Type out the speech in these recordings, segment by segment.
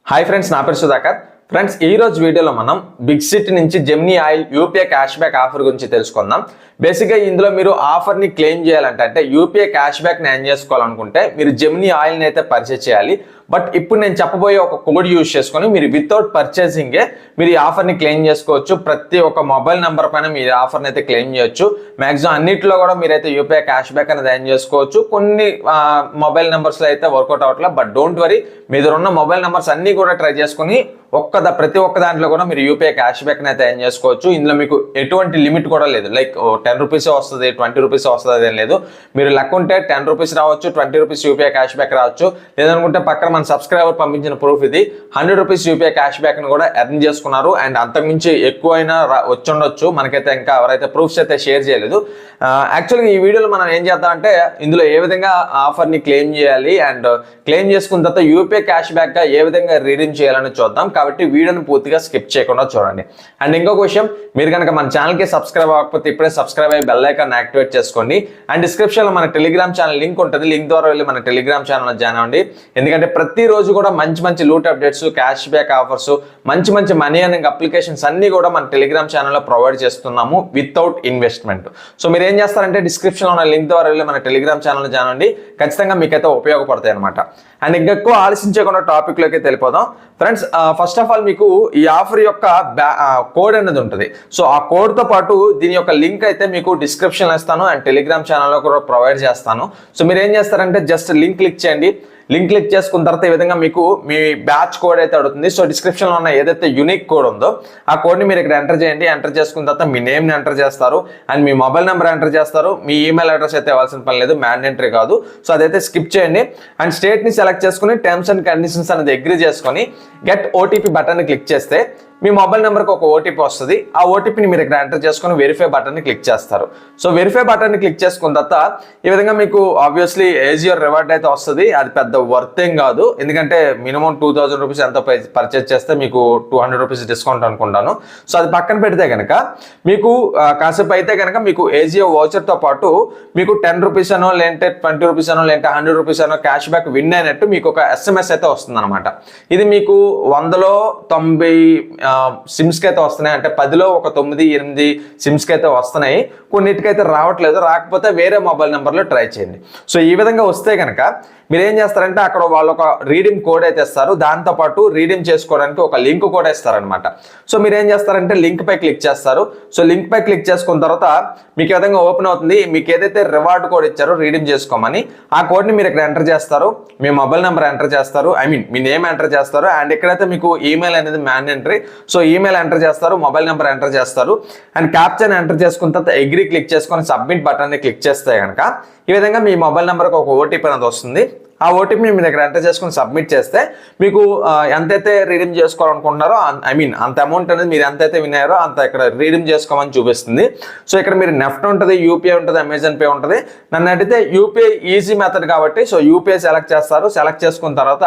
Hi friends, నా పేరు Sudhakar. Friends, ఈ రోజు వీడియోలో మనం బిగ్ సిటీ నుంచి Gemini oil UPI cash back offer గురించి తెలుసుకుందాం. బేసిక్గా ఇందులో మీరు ఆఫర్ని క్లెయిమ్ చేయాలంటే అంటే యూపీఐ క్యాష్ బ్యాక్ని ఎర్న్ చేసుకోవాలనుకుంటే మీరు జెమినీ ఆయిల్ని అయితే పర్చేస్ చేయాలి. బట్ ఇప్పుడు నేను చెప్పబోయే ఒక కోడ్ యూజ్ చేసుకొని మీరు వితౌట్ పర్చేసింగే మీరు ఈ ఆఫర్ని క్లెయిమ్ చేసుకోవచ్చు. ప్రతి ఒక్క మొబైల్ నెంబర్ పైన మీరు ఆఫర్ని అయితే క్లెయిమ్ చేయొచ్చు. మ్యాక్సిమం అన్నింటిలో కూడా మీరైతే యూపీఐ క్యాష్ బ్యాక్ అనేది ఎర్న్ చేసుకోవచ్చు. కొన్ని మొబైల్ నెంబర్స్లో అయితే వర్కౌట్ అవ్వట్లేదు. బట్ డోంట్ వరీ, మీ దగ్గర ఉన్న మొబైల్ నెంబర్స్ అన్నీ కూడా ట్రై చేసుకుని ప్రతి ఒక్క దాంట్లో కూడా మీరు యూపీఐ క్యాష్ బ్యాక్ని అయితే ఎర్న్ చేసుకోవచ్చు. ఇందులో మీకు ఎటువంటి లిమిట్ కూడా లేదు. లైక్ 10 రూపీసే వస్తుంది, 20 రూపీస్ వస్తుంది అదేం లేదు. మీరు లెక్క ఉంటే 10 రూపీస్ రావచ్చు, 20 రూపీస్ యూపీఐ క్యాష్ బ్యాక్ రావచ్చు. లేదనుకుంటే పక్కన మన సబ్స్క్రైబర్ పంపించిన ప్రూఫ్ ఇది 100 రూపీస్ యూపీఐ క్యాష్ బ్యాక్ని కూడా ఎర్న్ చేసుకున్నారు. అండ్ అంతకుమించి ఎక్కువైనా వచ్చుండొచ్చు. మనకైతే ఇంకా ఎవరైతే ప్రూఫ్స్ అయితే షేర్ చేయలేదు. యాక్చువల్గా ఈ వీడియోలో మనం ఏం చేద్దామంటే ఇందులో ఏ విధంగా ఆఫర్ని క్లెయిమ్ చేయాలి అండ్ క్లెయిమ్ చేసుకున్న తర్వాత యూపీఐ క్యాష్ బ్యాక్గా ఏ విధంగా రీడీమ్ చేయాలని చూద్దాం. కాబట్టి వీడియోని పూర్తిగా స్కిప్ చేయకుండా చూడండి. అండ్ ఇంకొక విషయం, మీరు కనుక మన ఛానల్కి సబ్స్క్రైబ్ అవ్వకపోతే ఇప్పుడే సబ్స్క్రైబ్ అయ్యి బెల్ ఐకాన్ యాక్టివేట్ చేసుకోండి. అండ్ డిస్క్రిప్షన్లో మన టెలిగ్రామ్ ఛానల్ లింక్ ఉంటుంది. లింక్ ద్వారా వెళ్ళి మన టెలిగ్రామ్ ఛానల్లో జాయిన్ అవ్వండి. ఎందుకంటే ప్రతిరోజు కూడా మంచి మంచి loot updates, cash back offers, మంచి మంచి మనీ ఎర్నింగ్ అప్లికేషన్స్ అన్ని కూడా మన టెలిగ్రామ్ ఛానల్లో ప్రొవైడ్ చేస్తున్నాము వితౌట్ ఇన్వెస్ట్మెంట్. సో మీరు ఏం చేస్తారంటే డిస్క్రిప్షన్లో ఉన్న లింక్ ద్వారా వెళ్ళి మన టెలిగ్రామ్ ఛానల్లో జాయిన్ అవ్వండి. ఖచ్చితంగా మీకైతే ఉపయోగపడతాయి అనమాట. అండ్ ఇంకా ఎక్కువ ఆలోచించకుండా టాపిక్లోకి వెళ్ళిపోదాం. ఫ్రెండ్స్, ఫస్ట్ ఆఫ్ ఆల్ మీకు ఈ ఆఫర్ యొక్క కోడ్ అనేది ఉంటుంది. సో ఆ కోడ్తో పాటు దీని యొక్క లింక్ అయితే మీకు డిస్క్రిప్షన్లో ఇస్తాను అండ్ టెలిగ్రామ్ ఛానల్లో కూడా ప్రొవైడ్ చేస్తాను. సో మీరు ఏం చేస్తారంటే జస్ట్ లింక్ క్లిక్ చేయండి. లింక్ క్లిక్ చేసుకున్న తర్వాత ఈ విధంగా మీకు మీ బ్యాచ్ కోడ్ అయితే అడుగుతుంది. సో డిస్క్రిప్షన్లో ఉన్న ఏదైతే యూనిక్ కోడ్ ఉందో ఆ కోడ్ని మీరు ఇక్కడ ఎంటర్ చేయండి. ఎంటర్ చేసుకున్న తర్వాత మీ నేమ్ని ఎంటర్ చేస్తారు and me mobile number enter చేస్తారు. మీ ఈమెయిల్ అడ్రస్ అయితే ఇవ్వాల్సిన పని లేదు, మ్యాండేటరీ కాదు. సో అదైతే స్కిప్ చేయండి. అండ్ స్టేట్ని సెలెక్ట్ చేసుకుని టర్మ్స్ అండ్ కండిషన్స్ అనేది అగ్రీ చేసుకొని గెట్ ఓటీపీ బటన్ని క్లిక్ చేస్తే మీ మొబైల్ నెంబర్కి ఒక ఓటీపీ వస్తుంది. ఆ ఓటీపీని మీరు ఇక్కడ ఎంటర్ చేసుకుని వెరిఫై బటన్ని క్లిక్ చేస్తారు. సో వెరిఫై బటన్ని క్లిక్ చేసుకున్న తర్వాత ఈ విధంగా మీకు ఆబ్వియస్లీ ఏజియర్ రివార్డ్ అయితే వస్తుంది. అది పెద్ద వర్త్ ఏం కాదు, ఎందుకంటే మినిమం 2000 రూపీస్ ఎంత పర్చేస్ చేస్తే మీకు 200 రూపీస్ డిస్కౌంట్ అనుకుంటాను. సో అది పక్కన పెడితే కనుక మీకు కాసేపు అయితే కనుక మీకు ఏజియో వౌచర్తో పాటు మీకు 10 రూపీస్ అనో లేదంటే 20 రూపీస్ అనో లేదంటే 100 రూపీస్ అనో క్యాష్ బ్యాక్ విన్ అయినట్టు మీకు ఒక ఎస్ఎంఎస్ అయితే వస్తుంది అనమాట. ఇది మీకు 100లో 90 సిమ్స్కి అయితే వస్తున్నాయి. అంటే 10లో ఒక 9-8 సిమ్స్కి అయితే వస్తున్నాయి. కొన్నిటికైతే రావట్లేదు. రాకపోతే వేరే మొబైల్ నెంబర్లో ట్రై చేయండి. సో ఈ విధంగా వస్తే కనుక మీరు ఏం చేస్తారంటే అక్కడ వాళ్ళు ఒక రీడీమ్ కోడ్ అయితే ఇస్తారు. దాంతోపాటు రీడీమ్ చేసుకోవడానికి ఒక లింక్ కూడా ఇస్తారనమాట. సో మీరు ఏం చేస్తారంటే లింక్ పై క్లిక్ చేస్తారు. సో లింక్ పై క్లిక్ చేసుకున్న తర్వాత మీకు ఈ విధంగా ఓపెన్ అవుతుంది. మీకు ఏదైతే రివార్డ్ కోడ్ ఇచ్చారో రీడీమ్ చేసుకోమని ఆ కోడ్ని మీరు ఇక్కడ ఎంటర్ చేస్తారు. మీ మొబైల్ నెంబర్ ఎంటర్ చేస్తారు, మీ నేమ్ ఎంటర్ చేస్తారు. అండ్ ఇక్కడైతే మీకు ఈమెయిల్ అనేది మ్యాండేటరీ. సో ఈమెయిల్ ఎంటర్ చేస్తారు, మొబైల్ నెంబర్ ఎంటర్ చేస్తారు అండ్ క్యాప్చర్ని ఎంటర్ చేసుకున్న తర్వాత అగ్రీ క్లిక్ చేసుకొని సబ్మిట్ బటన్ని క్లిక్ చేస్తే కనుక ఈ విధంగా మీ మొబైల్ నెంబర్కి ఒక ఓటీపీ అనేది వస్తుంది. ఆ ఓటీపీని మీ దగ్గర ఎంటర్ చేసుకుని సబ్మిట్ చేస్తే మీకు ఎంతైతే రీడీమ్ చేసుకోవాలనుకుంటున్నారో అంత అమౌంట్ అనేది మీరు ఎంతైతే విన్నారో అంత ఇక్కడ రీడీమ్ చేసుకోమని చూపిస్తుంది. సో ఇక్కడ మీరు నెఫ్ట్ ఉంటుంది, యూపీఐ ఉంటుంది, అమెజాన్ పే ఉంటుంది. నన్ను అడిగితే యూపీఐ ఈజీ మెథడ్ కాబట్టి సో యూపీఐ సెలెక్ట్ చేస్తారు. సెలెక్ట్ చేసుకున్న తర్వాత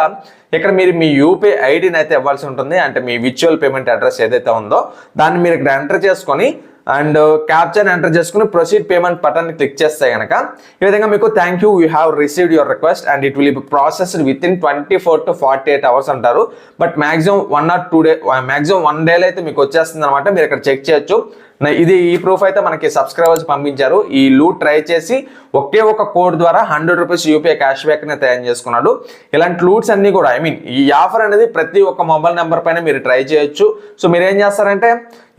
ఇక్కడ మీరు మీ యూపీఐ ఐడిని అయితే ఇవ్వాల్సి ఉంటుంది. అంటే మీ విర్చువల్ పేమెంట్ అడ్రస్ ఏదైతే ఉందో దాన్ని మీరు ఇక్కడ ఎంటర్ చేసుకొని అండ్ క్యాప్చర్ ఎంటర్ చేసుకుని ప్రొసీడ్ పేమెంట్ బటన్ క్లిక్ చేస్తే కనుక ఈ విధంగా మీకు thank you have received your request and it will be processed within 24 to 48 hours అంటారు. But maximum 1 or 2 days, maximum 1 day అయితే మీకు వచ్చేస్తుంది అనమాట. మీరు ఇక్కడ చెక్ చేయొచ్చు. ఈ ప్రూఫ్ అయితే మనకి సబ్స్క్రైబర్స్ పంపించారు. ఈ లూట్ ట్రై చేసి ఒకే ఒక కోడ్ ద్వారా 100 రూపీస్ యూపీఐ క్యాష్ బ్యాక్ని తయారు చేసుకున్నాడు. ఇలాంటి లూట్స్ అన్ని కూడా ఈ ఆఫర్ అనేది ప్రతి ఒక్క మొబైల్ నెంబర్ పైన మీరు ట్రై చేయొచ్చు. సో మీరు ఏం చేస్తారంటే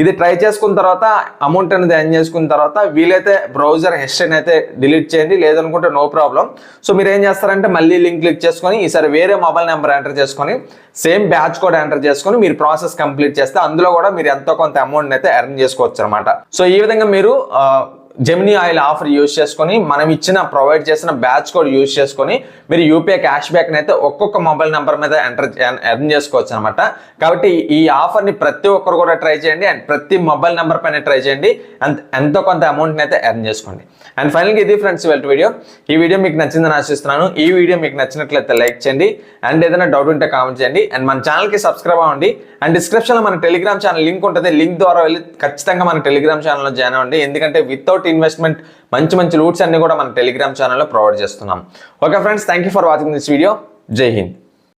ఇది ట్రై చేసుకున్న తర్వాత అమౌంట్ అనేది ఎర్న్ చేసుకున్న తర్వాత వీలైతే బ్రౌజర్ హిస్టరీని అయితే డిలీట్ చేయండి, లేదనుకుంటే నో ప్రాబ్లం. సో మీరు ఏం చేస్తారంటే మళ్ళీ లింక్ క్లిక్ చేసుకొని ఈసారి వేరే మొబైల్ నెంబర్ ఎంటర్ చేసుకొని సేమ్ బ్యాచ్ కోడ్ ఎంటర్ చేసుకొని మీరు ప్రాసెస్ కంప్లీట్ చేస్తే అందులో కూడా మీరు ఎంతో కొంత అమౌంట్ అయితే ఎర్న్ చేసుకోవచ్చు అనమాట. సో ఈ విధంగా మీరు జెమినీ ఆయిల్ ఆఫర్ యూజ్ చేసుకొని మనం ప్రొవైడ్ చేసిన బ్యాచ్ కోడ్ యూజ్ చేసుకొని మీరు యూపీఐ క్యాష్ బ్యాక్ని అయితే ఒక్కొక్క మొబైల్ నెంబర్ మీద ఎర్న్ చేసుకోవచ్చు అనమాట. కాబట్టి ఈ ఆఫర్ని ప్రతి ఒక్కరు కూడా ట్రై చేయండి అండ్ ప్రతి మొబైల్ నెంబర్ పైన ట్రై చేయండి అండ్ ఎంతో కొంత అమౌంట్ని అయితే ఎర్న్ చేసుకోండి. అండ్ ఫైనల్గా ఇది ఫ్రెండ్స్ ఇవాళ వీడియో. ఈ వీడియో మీకు నచ్చిందని ఆశిస్తున్నాను. ఈ వీడియో మీకు నచ్చినట్లయితే లైక్ చేయండి అండ్ ఏదైనా డౌట్ ఉంటే కామెంట్ చేయండి అండ్ మన ఛానల్కి సబ్స్క్రైబ్ అవ్వండి. అండ్ డిస్క్రిప్షన్లో మన టెలిగ్రామ్ ఛానల్ లింక్ ఉంటుంది. లింక్ ద్వారా వెళ్ళి ఖచ్చితంగా మన టెలిగ్రామ్ ఛానల్లో జాయిన్ అవ్వండి. ఎందుకంటే వితౌట్ ఇన్వెస్ట్మెంట్ మంచి మంచి లూట్స్ అన్ని కూడా మన టెలిగ్రామ్ ఛానల్లో ప్రొవైడ్ చేస్తున్నాం. Okay friends, thank you for watching this video. జై హింద్.